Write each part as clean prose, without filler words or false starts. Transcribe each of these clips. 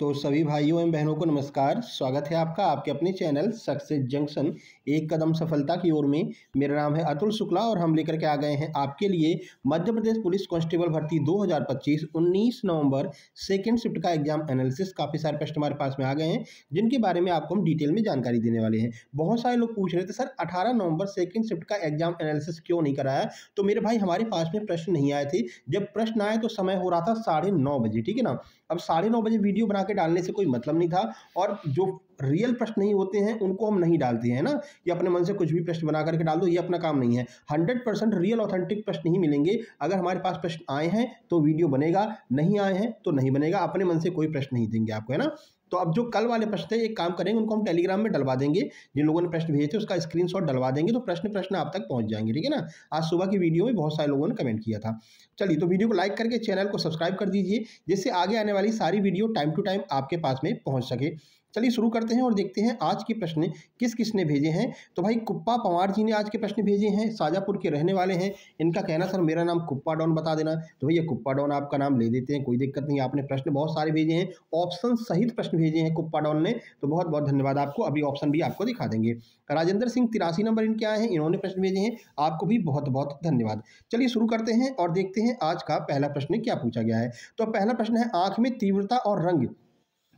तो सभी भाइयों एवं बहनों को नमस्कार। स्वागत है आपका आपके अपने चैनल सक्सेस जंक्शन एक कदम सफलता की ओर में। मेरा नाम है अतुल शुक्ला और हम लेकर के आ गए हैं आपके लिए मध्य प्रदेश पुलिस कांस्टेबल भर्ती 2025 19 नवंबर सेकंड शिफ्ट का एग्जाम एनालिसिस। काफ़ी सारे प्रश्न हमारे पास में आ गए हैं जिनके बारे में आपको हम डिटेल में जानकारी देने वाले हैं। बहुत सारे लोग पूछ रहे थे सर 18 नवंबर सेकंड शिफ्ट का एग्जाम एनालिसिस क्यों नहीं कराया। तो मेरे भाई हमारे पास में प्रश्न नहीं आए थे। जब प्रश्न आए तो समय हो रहा था 9:30 बजे, ठीक है ना। अब 9:30 बजे वीडियो बना के डालने से कोई मतलब नहीं था और जो रियल प्रश्न नहीं होते हैं उनको हम नहीं डालते हैं ना, कि अपने मन से कुछ भी प्रश्न बना करके डाल दो, ये अपना काम नहीं है। 100% रियल ऑथेंटिक प्रश्न ही मिलेंगे। अगर हमारे पास प्रश्न आए हैं तो वीडियो बनेगा, नहीं आए हैं तो नहीं बनेगा। अपने मन से कोई प्रश्न नहीं देंगे आपको, है ना। तो अब जो कल वाले प्रश्न थे एक काम करेंगे, उनको हम टेलीग्राम में डलवा देंगे। जिन लोगों ने प्रश्न भेजे थे उसका स्क्रीनशॉट डलवा देंगे तो प्रश्न आप तक पहुंच जाएंगे, ठीक है ना। आज सुबह की वीडियो में बहुत सारे लोगों ने कमेंट किया था। चलिए तो वीडियो को लाइक करके चैनल को सब्सक्राइब कर दीजिए जिससे आगे आने वाली सारी वीडियो टाइम टू टाइम आपके पास में पहुंच सके। चलिए शुरू करते हैं और देखते हैं आज के प्रश्न किस किस ने भेजे हैं। तो भाई कुप्पा पवार जी ने आज के प्रश्न भेजे हैं, शाजापुर के रहने वाले हैं। इनका कहना सर मेरा नाम कुप्पा डॉन बता देना। तो भैया कुप्पा डॉन आपका नाम ले देते हैं, कोई दिक्कत नहीं। आपने प्रश्न बहुत सारे भेजे हैं, ऑप्शन सहित प्रश्न भेजे हैं कुप्पा डॉन ने, तो बहुत बहुत धन्यवाद आपको। अभी ऑप्शन भी आपको दिखा देंगे। राजेंद्र सिंह 83 नंबर इनके आए हैं, इन्होंने प्रश्न भेजे हैं, आपको भी बहुत बहुत धन्यवाद। चलिए शुरू करते हैं और देखते हैं आज का पहला प्रश्न क्या पूछा गया है। तो पहला प्रश्न है आंख में तीव्रता और रंग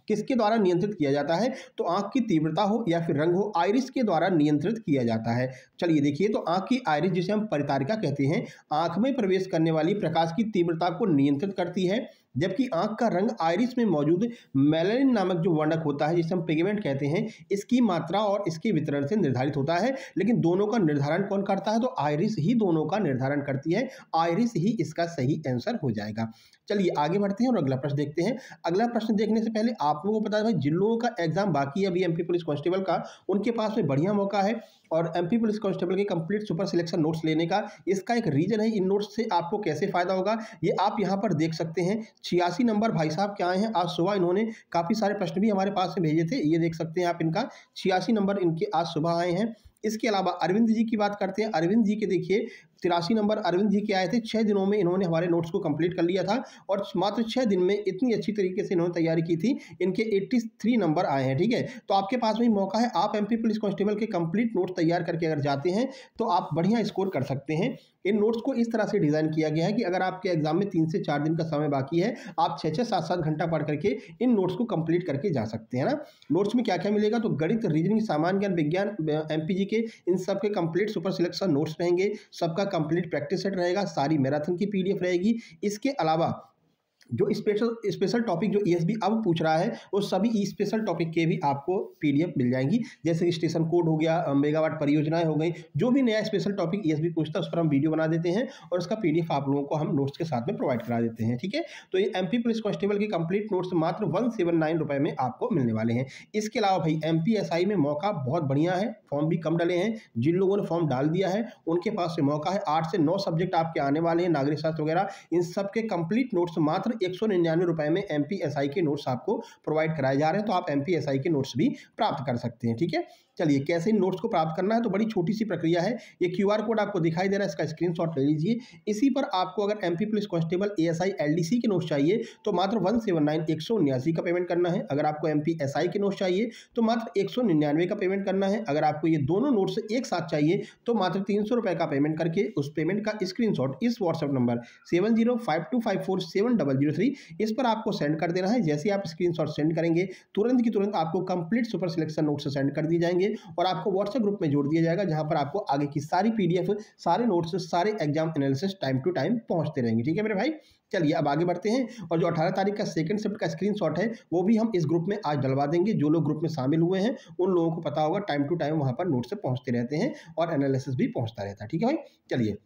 किसके द्वारा नियंत्रित किया जाता है। तो आंख की तीव्रता हो या फिर रंग हो, आइरिस के द्वारा नियंत्रित किया जाता है। चलिए देखिए, तो आंख की आइरिस जिसे हम परितारिका कहते हैं, आंख में प्रवेश करने वाली प्रकाश की तीव्रता को नियंत्रित करती है, जबकि आंख का रंग आइरिस में मौजूद मेलानिन नामक जो वर्णक होता है जिसे हम पिगमेंट कहते हैं, इसकी मात्रा और इसके वितरण से निर्धारित होता है। लेकिन दोनों का निर्धारण कौन करता है, तो आइरिस ही दोनों का निर्धारण करती है। आइरिस ही इसका सही आंसर हो जाएगा। चलिए आगे बढ़ते हैं और अगला प्रश्न देखते हैं। अगला प्रश्न देखने से पहले आप लोगों को पता है भाई, जिन लोगों का एग्जाम बाकी है अभी एमपी पुलिस कांस्टेबल का, उनके पास में बढ़िया मौका है और एमपी पुलिस कांस्टेबल के कंप्लीट सुपर सिलेक्शन नोट्स लेने का। इसका एक रीजन है, इन नोट्स से आपको कैसे फायदा होगा ये आप यहाँ पर देख सकते हैं। 86 नंबर भाई साहब क्या आए हैं आज सुबह, इन्होंने काफ़ी सारे प्रश्न भी हमारे पास में भेजे थे, ये देख सकते हैं आप। इनका 86 नंबर इनके आज सुबह आए हैं। इसके अलावा अरविंद जी की बात करते हैं। अरविंद जी के देखिए 83 नंबर अरविंद जी के आए थे। 6 दिनों में इन्होंने हमारे नोट्स को कंप्लीट कर लिया था और मात्र 6 दिन में इतनी अच्छी तरीके से इन्होंने तैयारी की थी। इनके 83 नंबर आए हैं, ठीक है। तो आपके पास में मौका है, आप एमपी पुलिस कांस्टेबल के कंप्लीट नोट्स तैयार करके अगर जाते हैं तो आप बढ़िया स्कोर कर सकते हैं। इन नोट्स को इस तरह से डिज़ाइन किया गया है कि अगर आपके एग्जाम में 3 से 4 दिन का समय बाकी है, आप 6-6, 7-7 घंटा पढ़ करके इन नोट्स को कंप्लीट करके जा सकते हैं ना। नोट्स में क्या क्या मिलेगा, तो गणित, रीजनिंग, सामान्य ज्ञान, विज्ञान, एमपीजी के इन सब के कंप्लीट सुपर सिलेक्शन नोट्स रहेंगे। सबका कंप्लीट प्रैक्टिस सेट रहेगा, सारी मैराथन की पीडीएफ रहेगी। इसके अलावा जो स्पेशल टॉपिक जो ईएसबी अब पूछ रहा है वो सभी स्पेशल टॉपिक के भी आपको पीडीएफ मिल जाएंगी। जैसे स्टेशन कोड हो गया, मेगावाट परियोजनाएं हो गई, जो भी नया स्पेशल टॉपिक ईएसबी पूछता है उस पर हम वीडियो बना देते हैं और उसका पीडीएफ आप लोगों को हम नोट्स के साथ में प्रोवाइड करा देते हैं, ठीक है। तो ये एमपी पुलिस कांस्टेबल के कंप्लीट नोट्स मात्र 179 रुपये में आपको मिलने वाले हैं। इसके अलावा भाई एमपीएसआई में मौका बहुत बढ़िया है, फॉर्म भी कम डले हैं। जिन लोगों ने फॉर्म डाल दिया है उनके पास से मौका है। 8 से 9 सब्जेक्ट आपके आने वाले हैं, नागरिक शास्त्र वगैरह, इन सब के कंप्लीट नोट्स मात्र 199 रुपये में एमपीएसआई के नोट्स आपको प्रोवाइड कराए जा रहे हैं। तो आप एमपीएसआई के नोट्स भी प्राप्त कर सकते हैं, ठीक है। चलिए कैसे इन नोट्स को प्राप्त करना है, तो बड़ी छोटी सी प्रक्रिया है। ये क्यूआर कोड आपको दिखाई दे रहा है, इसका स्क्रीनशॉट ले लीजिए। इसी पर आपको अगर MP police constable ASI LDC के नोट्स चाहिए तो मात्र 179 का पेमेंट करना है। अगर आपको एमपीएसआई के नोट्स चाहिए तो मात्र 199 का पेमेंट करना है। अगर आपको ये दोनों नोट्स एक साथ चाहिए तो मात्र 300 रुपये का पेमेंट करके उस पेमेंट का स्क्रीनशॉट इस व्हाट्सएप नंबर 7052547003 इस पर आपको सेंड कर देना है। जैसे आप स्क्रीनशॉट सेंड करेंगे तुरंत की तुरंत आपको complete super selection notes send कर दी जाएंगे और आपको व्हाट्सएप ग्रुप में जोड़ दिया जाएगा, जहां पर आपको आगे की सारी पीडीएफ, सारे नोट्स, सारे exam analysis time to time पहुंचते रहेंगे, ठीक है मेरे भाई। चलिए अब आगे बढ़ते हैं और जो 18 तारीख का सेकंड शिफ्ट का स्क्रीनशॉट है वो भी हम इस ग्रुप में आज डलवा देंगे। जो लोग ग्रुप में शामिल हुए हैं उन लोगों को पता होगा टाइम टू टाइम वहां पर नोट्स से पहुंचते रहते हैं और एनालिसिस भी पहुंचता रहता है, ठीक है भाई। चलिए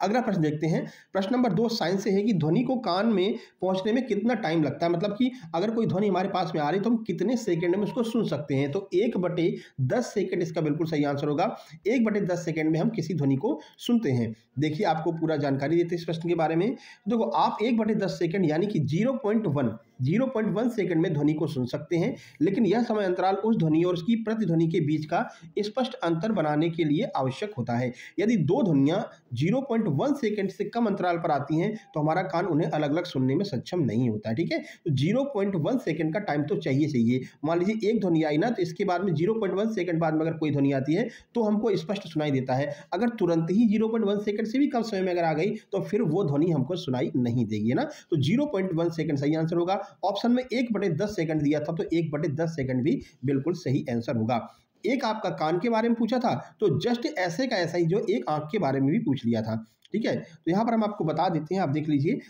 अगला प्रश्न देखते हैं। प्रश्न नंबर 2 साइंस से है कि ध्वनि को कान में पहुंचने में कितना टाइम लगता है, मतलब कि अगर कोई ध्वनि हमारे पास में आ रही है तो हम कितने सेकंड में उसको सुन सकते हैं। तो 1/10 सेकंड इसका बिल्कुल सही आंसर होगा। 1/10 सेकंड में हम किसी ध्वनि को सुनते हैं। देखिए आपको पूरा जानकारी देते हैं इस प्रश्न के बारे में। देखो आप 1/10 सेकंड यानी कि 0.1 0.1 सेकंड में ध्वनि को सुन सकते हैं, लेकिन यह समय अंतराल उस ध्वनि और उसकी प्रतिध्वनि के बीच का स्पष्ट अंतर बनाने के लिए आवश्यक होता है। यदि दो ध्वनियां 0.1 सेकंड से कम अंतराल पर आती हैं तो हमारा कान उन्हें अलग अलग सुनने में सक्षम नहीं होता है। ठीक है, तो 0.1 सेकंड का टाइम तो चाहिए। मान लीजिए एक ध्वनि आई ना, तो इसके बाद में 0.1 सेकंड बाद में अगर कोई ध्वनि आती है तो हमको स्पष्ट सुनाई देता है। अगर तुरंत ही 0.1 सेकंड से भी कम समय में अगर आ गई तो फिर वो ध्वनि हमको सुनाई नहीं देगी, है ना। तो 0.1 सेकंड सही आंसर होगा। ऑप्शन में 1/10 सेकंड दिया था, तो 1/10 सेकंड भी बिल्कुल सही आंसर होगा। एक आपका कान के बारे में पूछा था, तो जस्ट ऐसे का ऐसा ही जो एक आंख के बारे में भी पूछ लिया था। ठीक है, तो यहाँ पर हम आपको बता देते हैं, आप देख लीजिए।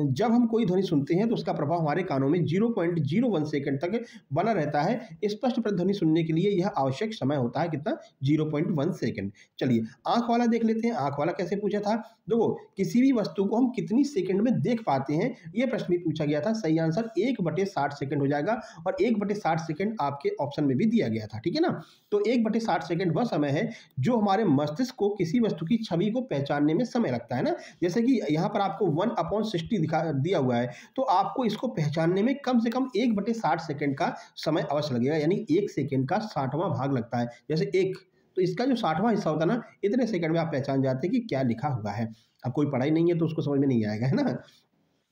जब हम कोई ध्वनि सुनते हैं तो उसका प्रभाव हमारे कानों में 0.01 सेकंड तक बना रहता है। स्पष्ट प्रतिध्वनि सुनने के लिए यह आवश्यक समय होता है कितना, 0.1 सेकंड। चलिए आंख वाला देख लेते हैं। आंख वाला कैसे पूछा था, देखो किसी भी वस्तु को हम कितनी सेकंड में देख पाते हैं, यह प्रश्न भी पूछा गया था। सही आंसर 1/60 सेकंड हो जाएगा, और 1/60 सेकंड आपके ऑप्शन में भी दिया गया था। ठीक है ना, तो 1/60 सेकंड वह समय है जो हमारे मस्तिष्क को किसी वस्तु की छवि को पहचानने में समय लगता है ना। जैसे कि यहाँ पर आपको 1/60 दिया हुआ है, तो आपको इसको पहचानने में कम से कम 1/60 सेकंड का समय अवश्य लगेगा, यानी 1 सेकंड का 60वां भाग लगता है। जैसे एक, तो इसका जो 60वां हिस्सा होता है ना, इतने सेकंड में आप पहचान जाते हैं कि क्या लिखा हुआ है। अब कोई पढ़ाई नहीं है तो उसको समझ में नहीं आएगा, है ना।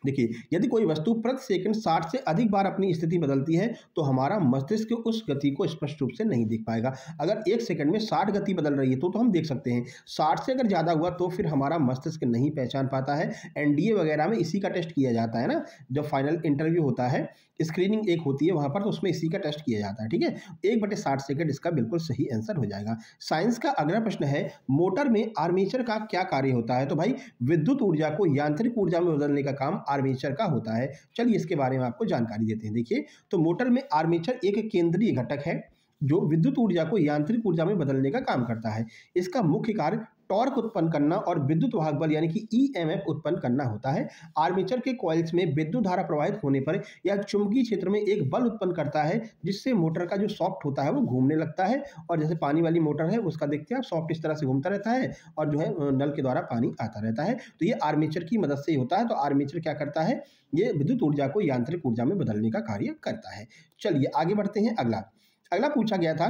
देखिए, यदि कोई वस्तु प्रति सेकंड 60 से अधिक बार अपनी स्थिति बदलती है तो हमारा मस्तिष्क उस गति को स्पष्ट रूप से नहीं देख पाएगा। अगर 1 सेकंड में 60 गति बदल रही है तो हम देख सकते हैं। 60 से अगर ज़्यादा हुआ तो फिर हमारा मस्तिष्क नहीं पहचान पाता है। एनडीए वगैरह में इसी का टेस्ट किया जाता है ना, जब फाइनल इंटरव्यू होता है, स्क्रीनिंग एक होती है वहाँ पर, तो उसमें इसी का टेस्ट किया जाता है। ठीक है, 1/60 सेकंड इसका बिल्कुल सही आंसर हो जाएगा। साइंस का अगला प्रश्न है, मोटर में आर्मेचर का क्या कार्य होता है। तो भाई विद्युत ऊर्जा को यांत्रिक ऊर्जा में बदलने का काम आर्मेचर का होता है। चलिए इसके बारे में आपको जानकारी देते हैं। देखिए, तो मोटर में आर्मेचर एक केंद्रीय घटक है जो विद्युत ऊर्जा को यांत्रिक ऊर्जा में बदलने का काम करता है। इसका मुख्य कार्य टॉर्क उत्पन्न करना और विद्युत वाहक बल यानी कि ईएमएफ उत्पन्न करना होता है। आर्मेचर के कॉइल्स में विद्युत धारा प्रवाहित होने पर यह चुंबकीय क्षेत्र में एक बल उत्पन्न करता है, जिससे मोटर का जो सॉफ्ट होता है वो घूमने लगता है। और जैसे पानी वाली मोटर है उसका देखते हैं आप, सॉफ्ट इस तरह से घूमता रहता है और जो है नल के द्वारा पानी आता रहता है। तो ये आर्मेचर की मदद से ही होता है। तो आर्मेचर क्या करता है, ये विद्युत ऊर्जा को यांत्रिक ऊर्जा में बदलने का कार्य करता है। चलिए आगे बढ़ते हैं। अगला पूछा गया था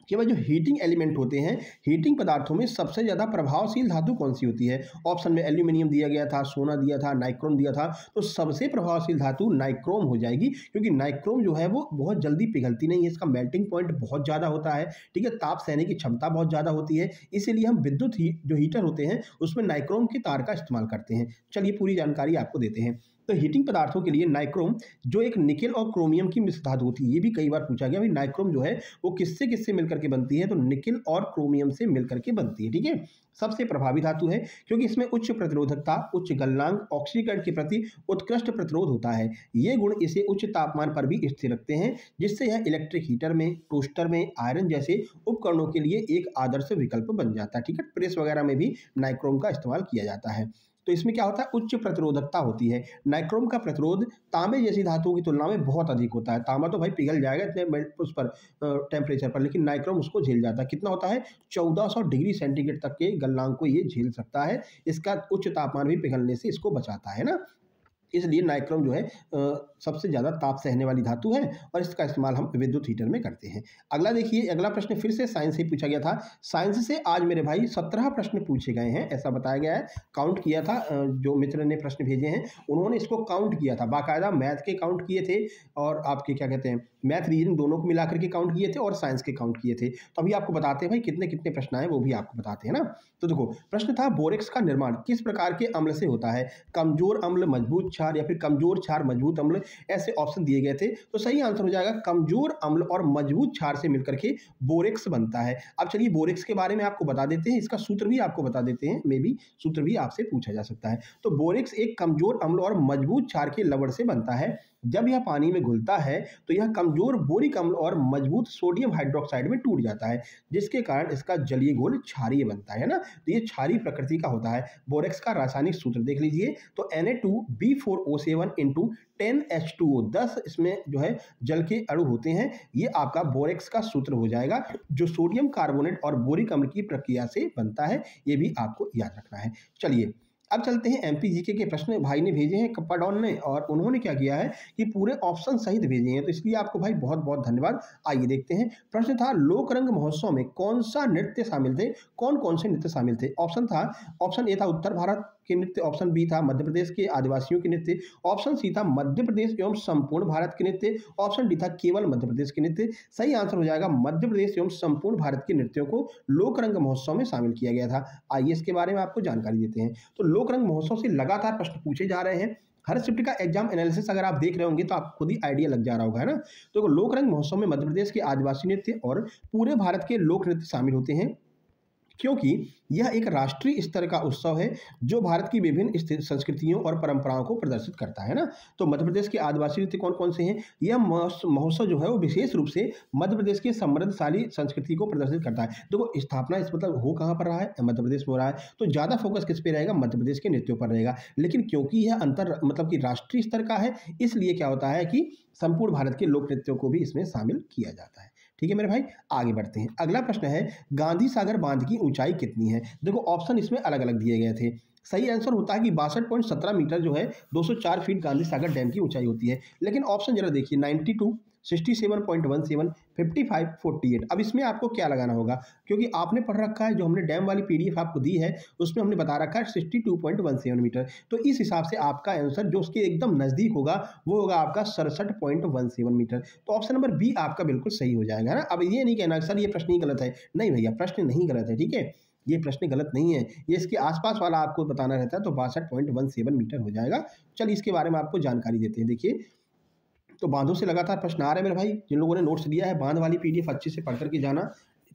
कि वह जो हीटिंग एलिमेंट होते हैं, हीटिंग पदार्थों में सबसे ज़्यादा प्रभावशील धातु कौन सी होती है। ऑप्शन में एल्यूमिनियम दिया गया था, सोना दिया था, नाइक्रोम दिया था। तो सबसे प्रभावशील धातु नाइक्रोम हो जाएगी, क्योंकि नाइक्रोम जो है वो बहुत जल्दी पिघलती नहीं है, इसका मेल्टिंग पॉइंट बहुत ज़्यादा होता है। ठीक है, ताप सहने की क्षमता बहुत ज़्यादा होती है, इसीलिए हम विद्युत जो हीटर होते हैं उसमें नाइक्रोम के तार का इस्तेमाल करते हैं। चलिए पूरी जानकारी आपको देते हैं। तो हीटिंग पदार्थों के लिए नाइक्रोम जो एक निकेल और क्रोमियम की मिश्र धातु होती है, ये भी कई बार पूछा गया। भाई नाइक्रोम जो है वो किससे किससे मिलकर के बनती है, तो निकेल और क्रोमियम से मिलकर के बनती है। ठीक है, सबसे प्रभावी धातु है क्योंकि इसमें उच्च प्रतिरोधकता, उच्च गलनांक, ऑक्सीकरण के प्रति उत्कृष्ट प्रतिरोध होता है। ये गुण इसे उच्च तापमान पर भी स्थिर रखते हैं, जिससे यह इलेक्ट्रिक हीटर में, टोस्टर में, आयरन जैसे उपकरणों के लिए एक आदर्श विकल्प बन जाता है। ठीक है, प्रेस वगैरह में भी नाइक्रोम का इस्तेमाल किया जाता है। तो इसमें क्या होता है, उच्च प्रतिरोधकता होती है। नाइक्रोम का प्रतिरोध तांबे जैसी धातुओं की तुलना में बहुत अधिक होता है। तांबा तो भाई पिघल जाएगा इतने उस पर टेम्परेचर पर, लेकिन नाइक्रोम उसको झेल जाता है। कितना होता है, 1400 डिग्री सेंटीग्रेड तक के गलनांक को ये झेल सकता है। इसका उच्च तापमान भी पिघलने से इसको बचाता है ना, इसलिए नाइक्रोम जो है सबसे ज़्यादा ताप सहने वाली धातु है और इसका इस्तेमाल हम विद्युत हीटर में करते हैं। अगला देखिए, अगला प्रश्न फिर से साइंस से पूछा गया था। साइंस से आज मेरे भाई 17 प्रश्न पूछे गए हैं, ऐसा बताया गया है। काउंट किया था, जो मित्र ने प्रश्न भेजे हैं उन्होंने इसको काउंट किया था, बाकायदा मैथ के काउंट किए थे और आपके क्या कहते हैं मैथ रीजनिंग दोनों को मिलाकर के काउंट किए थे और साइंस के काउंट किए थे। तो अभी आपको बताते हैं भाई कितने कितने प्रश्न आए, वो भी आपको बताते हैं ना। तो देखो, प्रश्न था बोरेक्स का निर्माण किस प्रकार के अम्ल से होता है, कमजोर अम्ल, मजबूत क्षार या फिर कमजोर क्षार मजबूत अम्ल, ऐसे ऑप्शन दिए गए थे। तो सही आंसर हो जाएगा कमजोर अम्ल और मजबूत क्षार से मिलकर के बोरेक्स बनता है। अब चलिए बोरेक्स के बारे में आपको बता देते हैं, इसका सूत्र भी आपको बता देते हैं, मे बी सूत्र भी आपसे पूछा जा सकता है। तो बोरेक्स एक कमजोर अम्ल और मजबूत क्षार के लवण से बनता है। जब यह पानी में घुलता है तो यह कमजोर बोरिक अम्ल और मजबूत सोडियम हाइड्रोक्साइड में टूट जाता है, जिसके कारण इसका जलीय घोल क्षारीय बनता है ना। तो ये क्षारीय प्रकृति का होता है। बोरेक्स का रासायनिक सूत्र देख लीजिए, तो Na2B4O7 × 10H2O, 10 इसमें जो है जल के अणु होते हैं। ये आपका बोरेक्स का सूत्र हो जाएगा, जो सोडियम कार्बोनेट और बोरिक अम्ल की प्रक्रिया से बनता है। ये भी आपको याद रखना है। चलिए अब चलते हैं एमपी जीके के प्रश्न भाई ने भेजे हैं कप्पा डॉन ने, और उन्होंने क्या किया है कि पूरे ऑप्शन सहित भेजे हैं, तो इसलिए आपको भाई बहुत बहुत धन्यवाद। आइए देखते हैं। प्रश्न था लोकरंग महोत्सव में कौन सा नृत्य शामिल थे, कौन कौन से नृत्य शामिल थे। ऑप्शन ए था उत्तर भारत के नृत्य, ऑप्शन बी था मध्य प्रदेश के आदिवासियों के नृत्य, ऑप्शन सी था मध्य प्रदेश एवं संपूर्ण भारत के नृत्य, ऑप्शन डी था केवल मध्य प्रदेश के नृत्य। सही आंसर हो जाएगा मध्य प्रदेश एवं संपूर्ण भारत के नृत्यों को लोकरंग महोत्सव में शामिल किया गया था। आइए इसके बारे में आपको जानकारी देते हैं। तो लोकरंग महोत्सव से लगातार प्रश्न पूछे जा रहे हैं। हर शिफ्ट का एग्जाम एनालिसिस अगर आप देख रहे होंगे तो आपको खुद ही आइडिया लग जा रहा होगा, है ना। तो लोकरंग महोत्सव में मध्य प्रदेश के आदिवासी नृत्य और पूरे भारत के लोक नृत्य शामिल होते हैं, क्योंकि यह एक राष्ट्रीय स्तर का उत्सव है जो भारत की विभिन्न संस्कृतियों और परंपराओं को प्रदर्शित करता है ना। तो मध्य प्रदेश के आदिवासी नृत्य कौन कौन से हैं। यह महोत्सव जो है वो विशेष रूप से मध्य प्रदेश के समृद्धशाली संस्कृति को प्रदर्शित करता है। देखो स्थापना इस मतलब हो कहाँ पर रहा है, मध्य प्रदेश में हो रहा है, तो ज़्यादा फोकस किस पे रहेगा, मध्य प्रदेश के नृत्यों पर रहेगा। लेकिन क्योंकि यह अंतर मतलब कि राष्ट्रीय स्तर का है, इसलिए क्या होता है कि संपूर्ण भारत के लोक नृत्यों को भी इसमें शामिल किया जाता है। ठीक है मेरे भाई, आगे बढ़ते हैं। अगला प्रश्न है गांधी सागर बांध की ऊंचाई कितनी है। देखो ऑप्शन इसमें अलग अलग दिए गए थे। सही आंसर होता है कि 62.17 मीटर जो है 204 फीट गांधी सागर डैम की ऊंचाई होती है। लेकिन ऑप्शन जरा देखिए 92, 67.17, 55, 48। अब इसमें आपको क्या लगाना होगा, क्योंकि आपने पढ़ रखा है, जो हमने डैम वाली पीडीएफ आपको दी है उसमें हमने बता रखा है 62.17 मीटर। तो इस हिसाब से आपका आंसर जो उसके एकदम नज़दीक होगा वो होगा आपका 67.17 मीटर। तो ऑप्शन नंबर बी आपका बिल्कुल सही हो जाएगा ना। अब ये नहीं कहना सर ये प्रश्न ही गलत है, नहीं भैया प्रश्न नहीं गलत है, ठीक है, ये प्रश्न गलत नहीं है, ये इसके आसपास वाला आपको बताना रहता है। तो 62.17 मीटर हो जाएगा। चलिए इसके बारे में आपको जानकारी देते हैं। देखिए तो बांधों से लगातार प्रश्न आ रहे हैं मेरे भाई, जिन लोगों ने नोट्स दिया है बांध वाली पीडीएफ अच्छे से पढ़ करके जाना,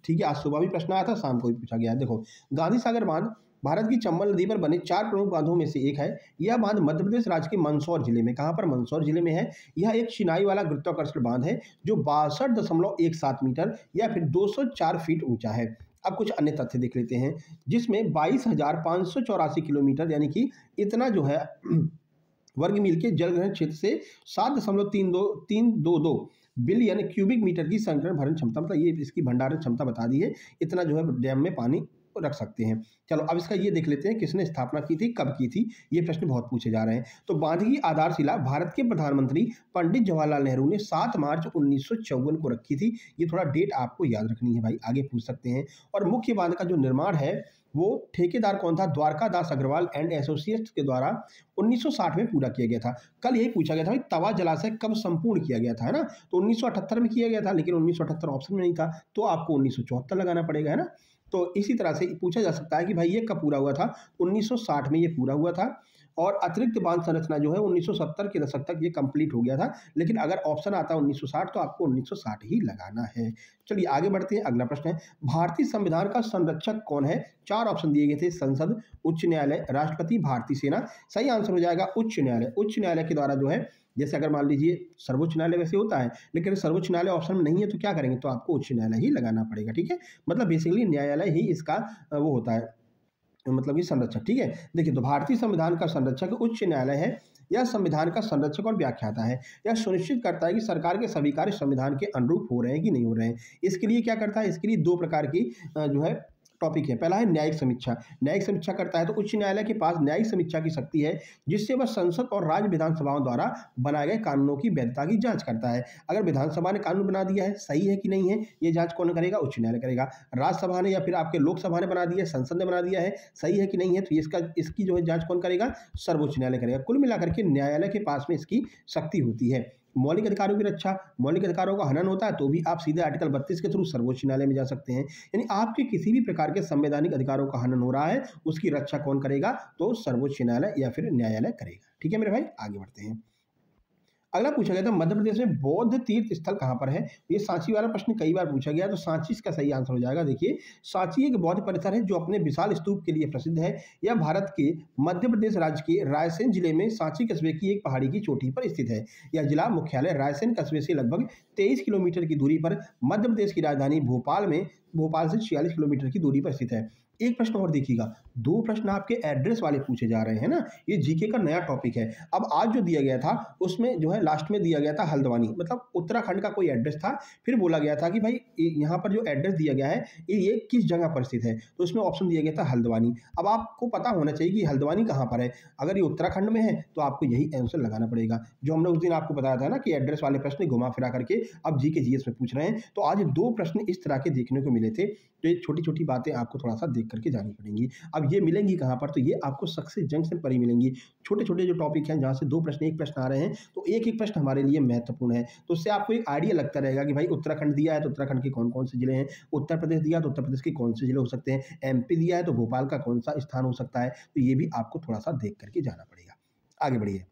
ठीक है। आज सुबह भी प्रश्न आया था, शाम को भी पूछा गया है। देखो गांधी सागर बांध भारत की चंबल नदी पर बने 4 प्रमुख बांधों में से एक है। यह बांध मध्य प्रदेश राज्य के मंदसौर जिले में, कहाँ पर, मंदसौर जिले में है। यह एक चिनाई वाला गुरुत्वाकर्षण बांध है जो 62.17 मीटर या फिर 204 फीट ऊंचा है। अब कुछ अन्य तथ्य देख लेते हैं, जिसमें 22,584 किलोमीटर यानी कि इतना जो है वर्ग मील के जलग्रहण क्षेत्र से 7.322 बिलियन क्यूबिक मीटर की संग्रहण भरण क्षमता, मतलब ये इसकी भंडारण क्षमता बता दी है, इतना जो है डैम में पानी रख सकते हैं। चलो अब इसका ये देख लेते हैं किसने स्थापना की थी, कब की थी, ये प्रश्न बहुत पूछे जा रहे हैं। तो बांध की आधारशिला भारत के प्रधानमंत्री पंडित जवाहरलाल नेहरू ने 7 मार्च 1954 को रखी थी। ये थोड़ा डेट आपको याद रखनी है भाई, आगे पूछ सकते हैं। और मुख्य बांध का जो निर्माण है वो ठेकेदार कौन था, द्वारका दास अग्रवाल एंड एसोसिएट्स के द्वारा 1960 में पूरा किया गया था। कल यही पूछा गया था भाई तवा जलाशय कब संपूर्ण किया गया था, है ना। तो 1978 में किया गया था, लेकिन 1978 ऑप्शन में नहीं था, तो आपको 1974 लगाना पड़ेगा, है ना। तो इसी तरह से पूछा जा सकता है कि भाई ये कब पूरा हुआ था, 1960 में ये पूरा हुआ था। और अतिरिक्त बांध संरचना जो है 1970 के दशक तक ये कंप्लीट हो गया था, लेकिन अगर ऑप्शन आता है 1960 तो आपको 1960 ही लगाना है। चलिए आगे बढ़ते हैं। अगला प्रश्न है भारतीय संविधान का संरक्षक कौन है। 4 ऑप्शन दिए गए थे, संसद, उच्च न्यायालय, राष्ट्रपति, भारतीय सेना। सही आंसर हो जाएगा उच्च न्यायालय। उच्च न्यायालय के द्वारा जो है, जैसे अगर मान लीजिए सर्वोच्च न्यायालय वैसे होता है, लेकिन सर्वोच्च न्यायालय ऑप्शन में नहीं है तो क्या करेंगे, तो आपको उच्च न्यायालय ही लगाना पड़ेगा, ठीक है। मतलब बेसिकली न्यायालय ही इसका वो होता है, मतलब कि संरक्षक, ठीक है। देखिए तो भारतीय संविधान का संरक्षक उच्च न्यायालय है। यह संविधान का संरक्षक और व्याख्याता है। यह सुनिश्चित करता है कि सरकार के सभी कार्य संविधान के अनुरूप हो रहे हैं कि नहीं हो रहे हैं। इसके लिए क्या करता है, इसके लिए 2 प्रकार की जो है टॉपिक है। पहला है न्यायिक समीक्षा। न्यायिक समीक्षा करता है तो उच्च न्यायालय के पास न्यायिक समीक्षा की शक्ति है, जिससे वह संसद और राज्य विधानसभाओं द्वारा बनाए गए कानूनों की वैधता की जांच करता है। अगर विधानसभा ने कानून बना दिया है, सही है कि नहीं है, ये जांच कौन करेगा, उच्च न्यायालय करेगा। राज्यसभा ने या फिर आपके लोकसभा ने बना दिया है, संसद ने बना दिया है, सही है कि नहीं है, तो इसकी जो है जांच कौन करेगा, सर्वोच्च न्यायालय करेगा। कुल मिलाकर के न्यायालय के पास में इसकी शक्ति होती है। मौलिक अधिकारों की रक्षा, मौलिक अधिकारों का हनन होता है तो भी आप सीधे आर्टिकल 32 के थ्रू सर्वोच्च न्यायालय में जा सकते हैं। यानी आपके किसी भी प्रकार के संवैधानिक अधिकारों का हनन हो रहा है, उसकी रक्षा कौन करेगा, तो सर्वोच्च न्यायालय या फिर न्यायालय करेगा। ठीक है मेरे भाई, आगे बढ़ते हैं। अगला पूछा गया था मध्य प्रदेश में बौद्ध तीर्थ स्थल कहाँ पर है। ये सांची वाला प्रश्न कई बार पूछा गया, तो सांची इसका सही आंसर हो जाएगा। देखिए सांची एक बौद्ध परिसर है जो अपने विशाल स्तूप के लिए प्रसिद्ध है। यह भारत के मध्य प्रदेश राज्य के रायसेन जिले में सांची कस्बे की एक पहाड़ी की चोटी पर स्थित है। यह जिला मुख्यालय रायसेन कस्बे से लगभग 23 किलोमीटर की दूरी पर मध्य प्रदेश की राजधानी भोपाल से 46 किलोमीटर की दूरी पर स्थित है। एक प्रश्न और देखिएगा, 2 प्रश्न आपके एड्रेस वाले पूछे जा रहे हैं ना, ये जीके का नया टॉपिक है। अब आज जो दिया गया था उसमें जो है लास्ट में दिया गया था हल्द्वानी, मतलब उत्तराखंड का कोई एड्रेस था, फिर बोला गया था कि भाई यहाँ पर जो एड्रेस दिया गया है ये किस जगह पर स्थित है, तो उसमें ऑप्शन दिया गया था हल्द्वानी। अब आपको पता होना चाहिए कि हल्द्वानी कहाँ पर है। अगर ये उत्तराखंड में है तो आपको यही आंसर लगाना पड़ेगा, जो हमने उस दिन आपको बताया था ना कि एड्रेस वाले प्रश्न घुमा फिरा करके अब जीके जीएस में पूछ रहे हैं। तो आज 2 प्रश्न इस तरह के देखने को मिले थे, तो ये छोटी-छोटी बातें आपको थोड़ा-सा देख करके जानी पड़ेंगी। अब ये मिलेंगी कहाँ पर, तो ये आपको सक्सेस जंक्शन पर ही मिलेंगी। छोटे-छोटे जो टॉपिक हैं जहाँ से 2 प्रश्न 1 प्रश्न आ रहे हैं, तो एक-एक प्रश्न हमारे लिए महत्वपूर्ण है। तो उससे आपको एक आइडिया लगता रहेगा कि भाई उत्तराखंड दिया है तो उत्तराखंड के कौन-कौन से जिले हैं, उत्तर प्रदेश दिया तो उत्तर प्रदेश के कौन से जिले हो सकते हैं, एमपी दिया है तो भोपाल का कौन-सा स्थान हो सकता है, तो ये भी आपको थोड़ा-सा देख करके जाना पड़ेगा। आगे बढ़िए।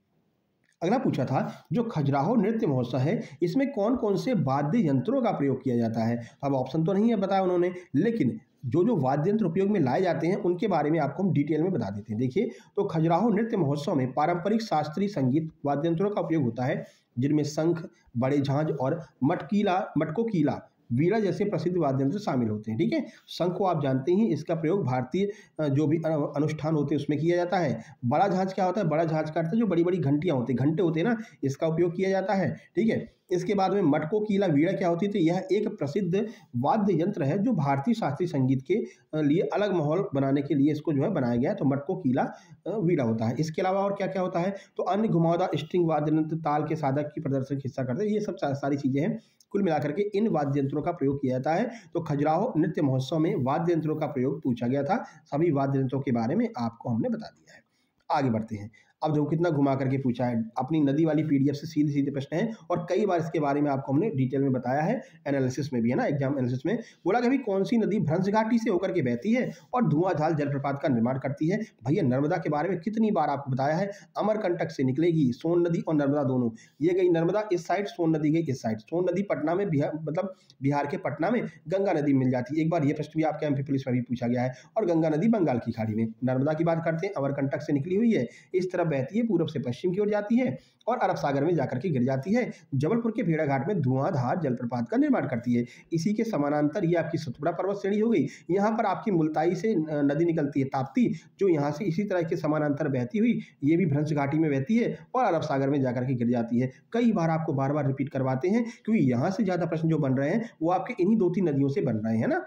अगला पूछा था, जो खजुराहो नृत्य महोत्सव है इसमें कौन कौन से वाद्य यंत्रों का प्रयोग किया जाता है। अब ऑप्शन तो नहीं है बताया उन्होंने, लेकिन जो जो वाद्य यंत्र उपयोग में लाए जाते हैं उनके बारे में आपको हम डिटेल में बता देते हैं। देखिए, तो खजुराहो नृत्य महोत्सव में पारंपरिक शास्त्रीय संगीत वाद्य यंत्रों का उपयोग होता है, जिनमें शंख, बड़े झांझ और मटको कीला, वीणा जैसे प्रसिद्ध वाद्य यंत्र शामिल होते हैं। ठीक है, शंख को आप जानते ही, इसका प्रयोग भारतीय जो भी अनुष्ठान होते हैं उसमें किया जाता है। बड़ा झांझ क्या होता है, बड़ा झांझ का अर्थ है जो बड़ी बड़ी घंटियां होती हैं, घंटे होते हैं ना, इसका उपयोग किया जाता है। ठीक है, इसके बाद में मटको कीला वीणा क्या होती है, तो यह एक प्रसिद्ध वाद्य यंत्र है जो भारतीय शास्त्रीय संगीत के लिए अलग माहौल बनाने के लिए इसको जो है बनाया गया है, तो मटको कीला वीणा होता है। इसके अलावा और क्या क्या होता है, तो अन्य घुमावदार स्ट्रिंग वाद्य यंत्र ताल के साधक की प्रदर्शन हिस्सा करते हैं, ये सब सारी चीजें हैं। कुल मिलाकर के इन वाद्य यंत्रों का प्रयोग किया जाता है। तो खजुराहो नृत्य महोत्सव में वाद्य यंत्रों का प्रयोग पूछा गया था, सभी वाद्य यंत्रों के बारे में आपको हमने बता दिया है। आगे बढ़ते हैं। अब देखो कितना घुमा करके पूछा है, अपनी नदी वाली पीडीएफ से सीधे सीधे प्रश्न है और कई बार इसके बारे में आपको हमने डिटेल में बताया है, एनालिसिस में भी है ना, एग्जाम एनालिसिस में बोला कि कौन सी नदी भ्रंश घाटी से होकर के बहती है और धुआंधार जलप्रपात का निर्माण करती है। भैया नर्मदा के बारे में कितनी बार आपको बताया है, अमरकंटक से निकलेगी, सोन नदी और नर्मदा दोनों, ये गई नर्मदा इस साइड, सोन नदी गई इस साइड। सोन नदी पटना में, बिहार के पटना में, गंगा नदी मिल जाती है। एक बार ये प्रश्न भी आपके एमपी पुलिस में भी पूछा गया है। और गंगा नदी बंगाल की खाड़ी में, नर्मदा की बात करते हैं, अमरकंटक से निकली हुई है, इस तरह बहती है, पूरब से पश्चिम की ओर जाती है और अरब सागर में जाकर के गिर जाती है। जबलपुर के भेड़ाघाट में धुआंधार जलप्रपात का निर्माण करती है। इसी के समानांतर ये आपकी सतपुड़ा पर्वत श्रेणी हो गई, यहाँ पर आपकी मुल्ताई से नदी निकलती है ताप्ती, जो यहाँ से इसी तरह के समानांतर बहती हुई ये भी भ्रंश घाटी में बहती है और अरब सागर में जाकर के गिर जाती है। कई बार आपको बार बार रिपीट करवाते हैं, क्योंकि यहाँ से ज्यादा प्रश्न जो बन रहे हैं वो आपके इन्हीं 2-3 नदियों से बन रहे हैं ना,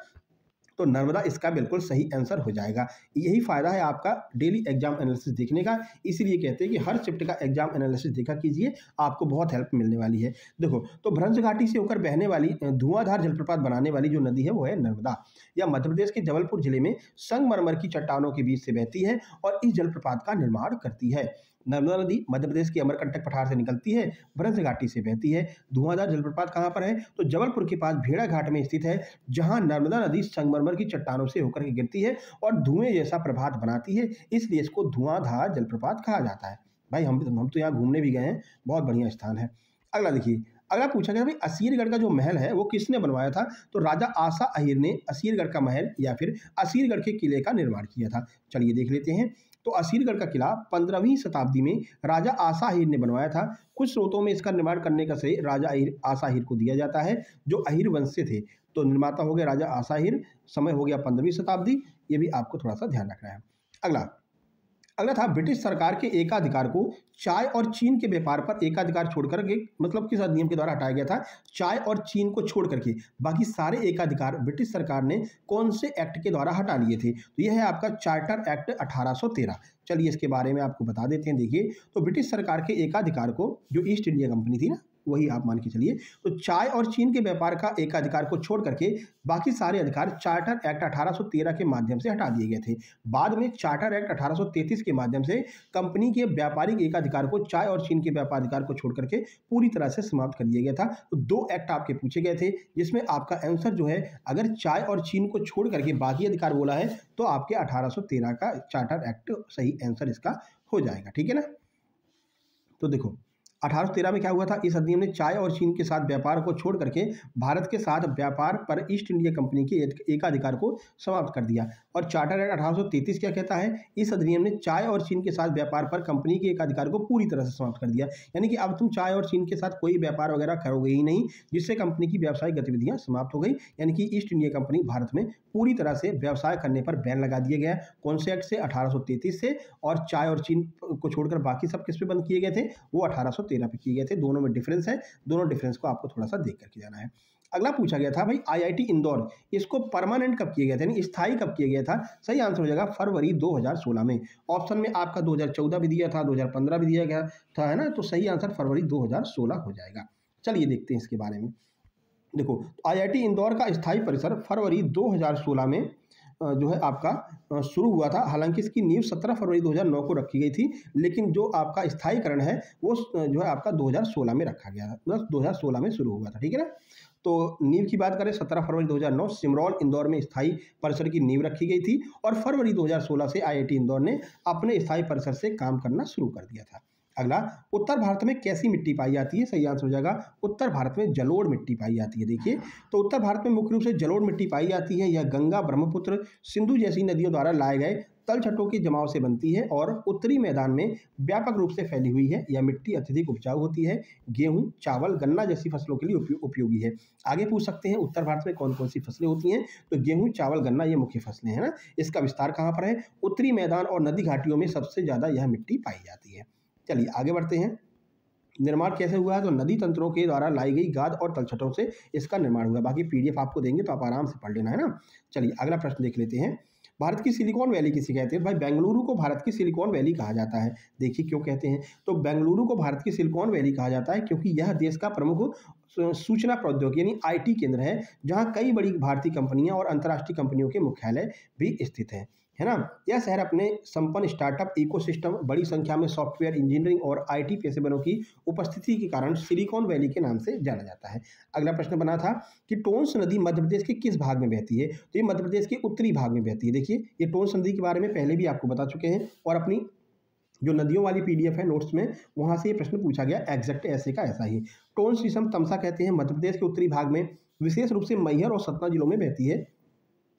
तो नर्मदा इसका बिल्कुल सही आंसर हो जाएगा। यही फायदा है आपका डेली एग्जाम एनालिसिस देखने का, इसीलिए कहते हैं कि हर शिफ्ट का एग्जाम एनालिसिस देखा कीजिए, आपको बहुत हेल्प मिलने वाली है। देखो, तो भ्रंश घाटी से होकर बहने वाली धुआंधार जलप्रपात बनाने वाली जो नदी है वो है नर्मदा। यह मध्य प्रदेश के जबलपुर जिले में संगमरमर की चट्टानों के बीच से बहती है और इस जलप्रपात का निर्माण करती है। नर्मदा नदी मध्य प्रदेश के अमरकंटक पठार से निकलती है, भ्रंश घाटी से बहती है। धुआंधार जलप्रपात कहाँ पर है, तो जबलपुर के पास भेड़ाघाट में स्थित है, जहां नर्मदा नदी संगमरमर की चट्टानों से होकर के गिरती है और धुएं जैसा प्रभात बनाती है, इसलिए इसको धुआंधार जलप्रपात कहा जाता है। भाई हम तो यहाँ घूमने भी गए हैं, बहुत बढ़िया स्थान है। अगला देखिए, अगला पूछा गया भाई असीरगढ़ का जो महल है वो किसने बनवाया था, तो राजा आसा अहीर ने असीरगढ़ का महल या फिर असीरगढ़ के किले का निर्माण किया था। चलिए देख लेते हैं। तो असीरगढ़ का किला 15वीं शताब्दी में राजा आसा अहीर ने बनवाया था। कुछ स्रोतों में इसका निर्माण करने का श्रेय राजा आसा अहीर को दिया जाता है, जो अहीर वंश से थे। तो निर्माता हो गया राजा आसा अहीर, समय हो गया 15वीं शताब्दी, ये भी आपको थोड़ा सा ध्यान रखना है। अगला था, ब्रिटिश सरकार के एकाधिकार को चाय और चीन के व्यापार पर एकाधिकार छोड़कर के, मतलब किस अधिनियम के द्वारा हटाया गया था, चाय और चीन को छोड़ करके बाकी सारे एकाधिकार ब्रिटिश सरकार ने कौन से एक्ट के द्वारा हटा लिए थे, तो यह है आपका चार्टर एक्ट 1813। चलिए इसके बारे में आपको बता देते हैं। देखिए, तो ब्रिटिश सरकार के एकाधिकार को, जो ईस्ट इंडिया कंपनी थी ना, वही आप मान के चलिए, तो चाय और चीन के व्यापार का एकाधिकार को छोड़ करके बाकी सारे अधिकार चार्टर एक्ट 1813 के माध्यम से हटा दिए गए थे। बाद में चार्टर एक्ट 1833 के माध्यम से कंपनी के व्यापारिक एकाधिकार को चाय और चीन के व्यापाधिकार को छोड़ करके पूरी तरह से समाप्त कर दिया गया था। तो 2 एक्ट आपके पूछे गए थे, जिसमें आपका आंसर जो है, अगर चाय और चीन को छोड़ करके बाकी अधिकार बोला है तो आपके 1813 का चार्टर एक्ट सही आंसर इसका हो जाएगा। ठीक है ना। तो देखो, 1813 में क्या हुआ था, इस अधिनियम ने चाय और चीन के साथ व्यापार को छोड़ करके भारत के साथ व्यापार पर ईस्ट इंडिया कंपनी के एकाधिकार को समाप्त कर दिया। और चार्टर एक्ट 1833 क्या कहता है, इस अधिनियम ने चाय और चीन के साथ व्यापार पर कंपनी के एकाधिकार को पूरी तरह से समाप्त कर दिया। यानी कि अब तुम चाय और चीन के साथ कोई व्यापार वगैरह करोगे ही नहीं, जिससे कंपनी की व्यावसायिक गतिविधियां समाप्त हो गई। यानी कि ईस्ट इंडिया कंपनी भारत में पूरी तरह से व्यवसाय करने पर बैन लगा दिया गया। कौन से एक्ट से, 1833 से। और चाय और चीन को छोड़कर बाकी सब किस पे बंद किए गए थे, वो 1813 पे किए गए थे। दोनों में डिफरेंस है, दोनों डिफरेंस को आपको थोड़ा सा देख करके जाना है। अगला पूछा गया था भाई आईआईटी इंदौर, इसको परमानेंट कब किया गया था, यानी स्थायी कब किया गया था। सही आंसर हो जाएगा फरवरी 2016 में। ऑप्शन में आपका 2014 भी दिया था, 2015 भी दिया गया था, है ना। तो सही आंसर फरवरी 2016 हो जाएगा। चलिए देखते हैं इसके बारे में। देखो, आईआईटी इंदौर का स्थायी परिसर फरवरी 2016 में जो है आपका शुरू हुआ था। हालांकि इसकी नींव 17 फरवरी 2009 को रखी गई थी, लेकिन जो आपका स्थायीकरण है वो जो है आपका 2016 में रखा गया था, 2016 में शुरू हुआ था, ठीक है ना। तो नींव की बात करें, 17 फरवरी 2009 सिमरौल इंदौर में स्थायी परिसर की नींव रखी गई थी, और फरवरी 2016 से आईआईटी इंदौर ने अपने स्थायी परिसर से काम करना शुरू कर दिया था। अगला, उत्तर भारत में कैसी मिट्टी पाई जाती है। सही आंसर हो जाएगा उत्तर भारत में जलोढ़ मिट्टी पाई जाती है। देखिए, तो उत्तर भारत में मुख्य रूप से जलोढ़ मिट्टी पाई जाती है। यह गंगा, ब्रह्मपुत्र, सिंधु जैसी नदियों द्वारा लाए गए तलछटों के जमाव से बनती है और उत्तरी मैदान में व्यापक रूप से फैली हुई है। यह मिट्टी अत्यधिक उपजाऊ होती है, गेहूं, चावल, गन्ना जैसी फसलों के लिए उपयोगी है। आगे पूछ सकते हैं उत्तर भारत में कौन कौन सी फसलें होती हैं, तो गेहूं, चावल, गन्ना ये मुख्य फसलें हैं ना। इसका विस्तार कहाँ पर है, उत्तरी मैदान और नदी घाटियों में सबसे ज़्यादा यह मिट्टी पाई जाती है। चलिए आगे बढ़ते हैं। निर्माण कैसे हुआ है, तो नदी तंत्रों के द्वारा लाई गई गाद और तलछटों से इसका निर्माण हुआ। बाकी पीडीएफ आपको देंगे तो आप आराम से पढ़ लेना, है ना। चलिए अगला प्रश्न देख लेते हैं। भारत की सिलिकॉन वैली किसे कहते हैं। भाई बेंगलुरु को भारत की सिलिकॉन वैली कहा जाता है। देखिए क्यों कहते हैं, तो बेंगलुरु को भारत की सिलिकॉन वैली कहा जाता है क्योंकि यह देश का प्रमुख सूचना प्रौद्योगिकी यानी आईटी केंद्र है, जहां कई बड़ी भारतीय कंपनियां और अंतर्राष्ट्रीय कंपनियों के मुख्यालय भी स्थित हैं, है ना। यह शहर अपने संपन्न स्टार्टअप इकोसिस्टम, बड़ी संख्या में सॉफ्टवेयर इंजीनियरिंग और आईटी पेशेवरों की उपस्थिति के कारण सिलिकॉन वैली के नाम से जाना जाता है। अगला प्रश्न बना था कि टोंस नदी मध्य प्रदेश के किस भाग में बहती है, तो ये मध्य प्रदेश के उत्तरी भाग में बहती है। देखिए, ये टोंस नदी के बारे में पहले भी आपको बता चुके हैं, और अपनी जो नदियों वाली पीडीएफ है नोट्स में, वहां से ये प्रश्न पूछा गया एग्जैक्ट ऐसे का ऐसा ही। टोंस जिसे हम तमसा कहते हैं, मध्य प्रदेश के उत्तरी भाग में विशेष रूप से मैहर और सतना जिलों में बहती है,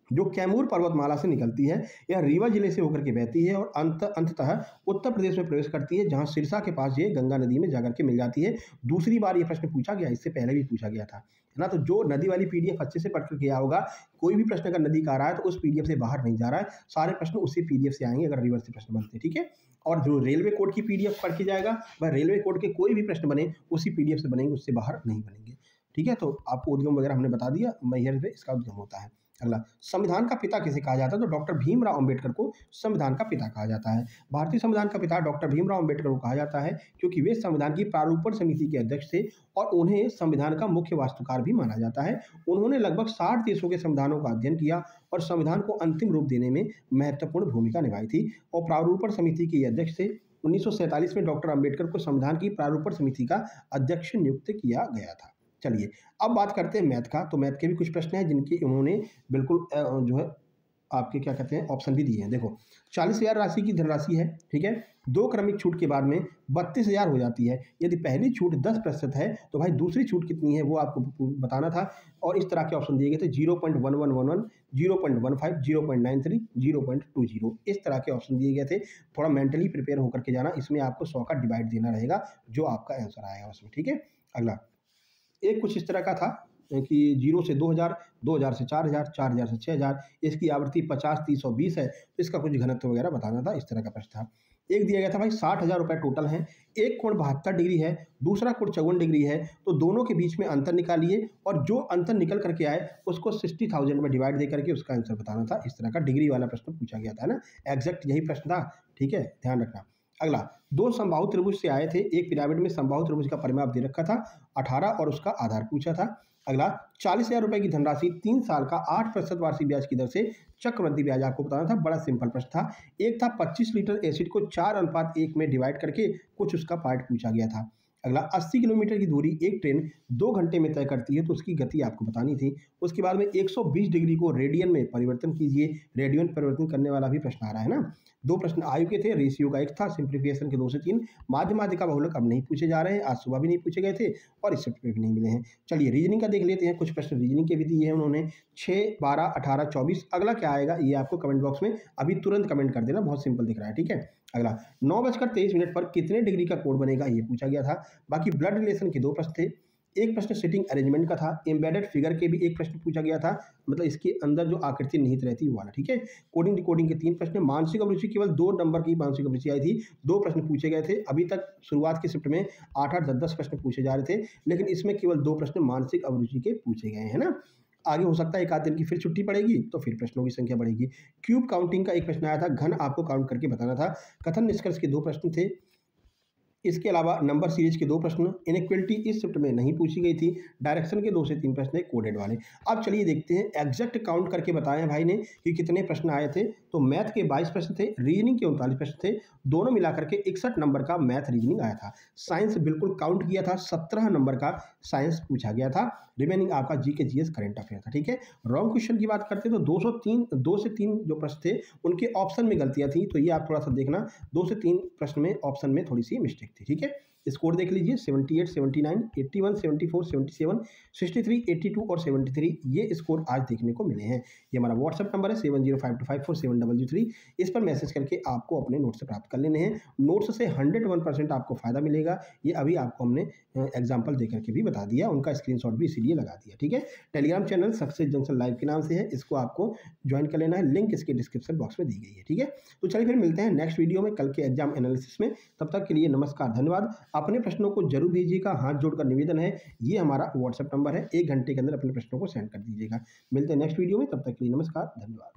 जो कैमूर पर्वतमाला से निकलती है। यह रीवा जिले से होकर के बहती है और अंततः उत्तर प्रदेश में प्रवेश करती है, जहां सिरसा के पास ये गंगा नदी में जाकर के मिल जाती है। दूसरी बार ये प्रश्न पूछा गया, इससे पहले भी पूछा गया था, है ना। तो जो नदी वाली पीडीएफ अच्छे से पढ़ कर गया होगा, कोई भी प्रश्न अगर नदी का आ रहा है तो उस पीडीएफ से बाहर नहीं जा रहा है, सारे प्रश्न उसी पीडीएफ से आएंगे अगर रिवर्स से प्रश्न बनते हैं, ठीक है। और जो रेलवे कोड की पीडीएफ पढ़ के जाएगा, वह रेलवे कोड के कोई भी प्रश्न बने उसी पीडीएफ से बनेंगे, उससे बाहर नहीं बनेंगे, ठीक है। तो आपको उद्गम वगैरह हमने बता दिया, मैहर से इसका उद्गम होता है। अगला, संविधान का पिता किसे कहा जाता है, तो डॉक्टर भीमराव अंबेडकर को संविधान का पिता कहा जाता है। भारतीय संविधान का पिता डॉक्टर भीमराव अंबेडकर को कहा जाता है क्योंकि वे संविधान की प्रारूपण समिति के अध्यक्ष थे और उन्हें संविधान का मुख्य वास्तुकार भी माना जाता है। उन्होंने लगभग 60 देशों के संविधानों का अध्ययन किया और संविधान को अंतिम रूप देने में महत्वपूर्ण भूमिका निभाई थी और प्रारूपण समिति के अध्यक्ष थे। 1947 में डॉक्टर अंबेडकर को संविधान की प्रारूपण समिति का अध्यक्ष नियुक्त किया गया था। चलिए अब बात करते हैं मैथ का। तो मैथ के भी कुछ प्रश्न हैं जिनके उन्होंने बिल्कुल जो है आपके क्या कहते हैं ऑप्शन भी दिए हैं। देखो, 40,000 राशि की धनराशि है, ठीक है। 2 क्रमिक छूट के बाद में 32,000 हो जाती है। यदि पहली छूट 10% है तो भाई दूसरी छूट कितनी है वो आपको बताना था, और इस तरह के ऑप्शन दिए गए थे 0.1111, 0.15, 0.93, 0.20, इस तरह के ऑप्शन दिए गए थे। थोड़ा मेंटली प्रिपेयर होकर के जाना, इसमें आपको 100 का डिवाइड देना रहेगा जो आपका आंसर आएगा उसमें, ठीक है। अगला एक कुछ इस तरह का था कि 0 से 2000, 2000 से 4000, 4000 से 6000, इसकी आवृत्ति 50, 30 और 20 है, तो इसका कुछ घनत्व वगैरह बताना था, इस तरह का प्रश्न था। एक दिया गया था भाई 60,000 रुपये टोटल है, एक कोण 72 डिग्री है, दूसरा कोण 54 डिग्री है, तो दोनों के बीच में अंतर निकालिए और जो अंतर निकल करके आए उसको 60,000 में डिवाइड दे करके उसका आंसर बताना था। इस तरह का डिग्री वाला प्रश्न पूछा गया था ना, एग्जैक्ट यही प्रश्न था, ठीक है, ध्यान रखना। अगला, 2 समबाहु त्रिभुज से आए थे, एक पिरामिड में समबाहु त्रिभुज का परिमाप दे रखा था 18 और उसका आधार पूछा था। अगला, 40,000 रुपये की धनराशि 3 साल का 8% वार्षिक ब्याज की दर से चक्रवृद्धि ब्याज आपको बताना था। बड़ा सिंपल प्रश्न था। एक था 25 लीटर एसिड को 4:1 में डिवाइड करके कुछ उसका पार्ट पूछा गया था। अगला 80 किलोमीटर की दूरी एक ट्रेन 2 घंटे में तय करती है तो उसकी गति आपको बतानी थी। उसके बाद में 120 डिग्री को रेडियन में परिवर्तन कीजिए। रेडियन परिवर्तन करने वाला भी प्रश्न आ रहा है ना। 2 प्रश्न आयु के थे, रेशियो का 1 था, सिंप्लीफिकेशन के 2 से 3, माध्यमाधिका बहुलक अब नहीं पूछे जा रहे हैं, आज सुबह भी नहीं पूछे गए थे और इस शिफ्ट में भी नहीं मिले हैं। चलिए रीजनिंग का देख लेते हैं, कुछ प्रश्न रीजनिंग के भी दिए हैं उन्होंने 6, 12, 18, 24। अगला क्या आएगा ये आपको कमेंट बॉक्स में अभी तुरंत कमेंट कर देना, बहुत सिंपल दिख रहा है, ठीक है। अगला 9:23 पर कितने डिग्री का कोण बनेगा ये पूछा गया था। बाकी ब्लड रिलेशन के 2 प्रश्न थे। एक प्रश्न सिटिंग अरेंजमेंट का था। एम्बेडेड फिगर के भी एक प्रश्न पूछा गया था, मतलब इसके अंदर जो आकृति निहित रहती है वो वाला, ठीक है। कोडिंग डिकोडिंग के 3 प्रश्न। मानसिक अभिरुचि केवल 2 नंबर की मानसिक अभिरुचि आई थी, 2 प्रश्न पूछे गए थे। अभी तक शुरुआत की शिफ्ट में 8-8, 10-10 प्रश्न पूछे जा रहे थे, लेकिन इसमें केवल 2 प्रश्न मानसिक अभिरुचि के पूछे गए हैं ना। आगे हो सकता है एक आध दिन की फिर छुट्टी पड़ेगी तो फिर प्रश्नों की संख्या बढ़ेगी। क्यूब काउंटिंग का एक प्रश्न आया था, घन आपको काउंट करके बताना था। कथन निष्कर्ष के 2 प्रश्न थे। इसके अलावा नंबर सीरीज के 2 प्रश्न। इनइक्वलिटी इस शिफ्ट में नहीं पूछी गई थी। डायरेक्शन के 2 से 3 प्रश्न कोडेड वाले। अब चलिए देखते हैं एग्जैक्ट काउंट करके बताएं भाई ने कि कितने प्रश्न आए थे। तो मैथ के 22 प्रश्न थे, रीजनिंग के 39 प्रश्न थे, दोनों मिलाकर के 61 नंबर का मैथ रीजनिंग आया था। साइंस बिल्कुल काउंट किया था, 17 नंबर का साइंस पूछा गया था। रिमेनिंग आपका जीके जीएस करंट अफेयर था, ठीक है। रॉन्ग क्वेश्चन की बात करते तो 2 से 3 जो प्रश्न थे उनके ऑप्शन में गलतियां थी, तो ये आप थोड़ा सा देखना। 2 से 3 प्रश्न में ऑप्शन में थोड़ी सी मिस्टेक थी, ठीक है। स्कोर देख लीजिए 78, 79, 81, 74, 77, 63, 82 और 73 ये स्कोर आज देखने को मिले हैं। ये हमारा व्हाट्सएप नंबर है 7052547033। इस पर मैसेज करके आपको अपने नोट्स प्राप्त कर लेने हैं। नोट्स से 101% आपको फायदा मिलेगा। ये अभी आपको हमने एग्जाम्पल देकर के भी बता दिया, उनका स्क्रीनशॉट भी इसीलिए लगा दिया, ठीक है। Telegram channel success junction live के नाम से है, इसको आपको ज्वाइन कर लेना है, लिंक इसके डिस्क्रिप्शन बॉक्स में दी गई है, ठीक है। तो चलिए फिर मिलते हैं नेक्स्ट वीडियो में कल के एग्जाम एनालिसिस में। तब तक के लिए नमस्कार, धन्यवाद। अपने प्रश्नों को जरूर भेजिएगा, हाथ जोड़कर निवेदन है, ये हमारा व्हाट्सएप नंबर है, 1 घंटे के अंदर अपने प्रश्नों को सेंड कर दीजिएगा। मिलते हैं नेक्स्ट वीडियो में, तब तक के लिए नमस्कार, धन्यवाद।